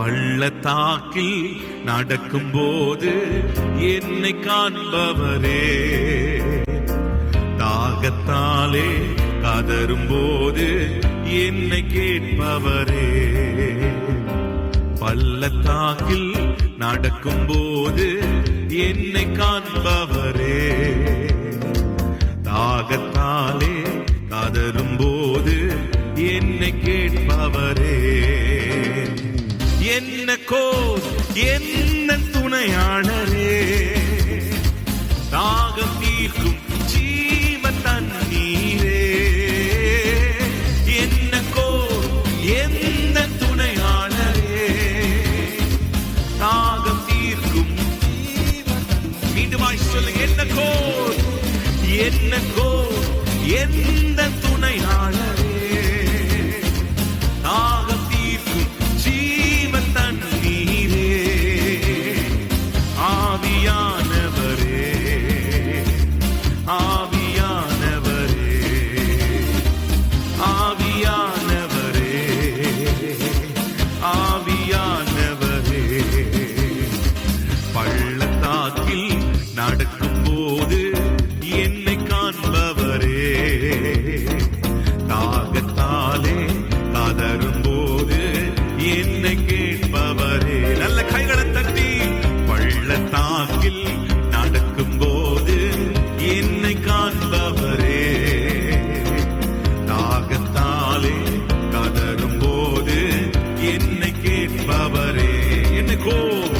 பள்ளத்தாக்கில் நடக்கும் போது என்னை காண்பவரே, தாகத்தாலே கதரும் போது என்னை கேட்பவரே. பள்ளத்தாக்கில் நடக்கும் போது என்னை காண்பவரே, தாகத்தாலே கதரும் போது என்னை கேட்பவரே. என்ன கோல் என்ன துணையாளரே, தாகம் தீர்க்கும் ஜீவ தண்ணீரே. என்ன கோல் என்ன துணையாளரே, தாகம் தீர்க்கும் மீண்டுமாய் சொல்லுங்க. என்ன கோல் என்ன கோல் எந்த துணையாளரே, தாகம் தீர்க்கும் ஜீவ தண்ணீரே. ஆவியானவரே, ஆவியானவரே, ஆவியானவரே, ஆவியானவரே. பள்ளத்தாக்கில் நடக்கும் போது என்னை காண்பவரே, தாகத்தாலே கதரும் போது என்னை கேட்பவரே. நல்ல கைகளை தட்டி. பள்ளத்தாக்கில் நடக்கும் போது என்னை காண்பவரே, தாகத்தாலே கதரும் போது என்னை கேட்பவரே. என்ன கோல்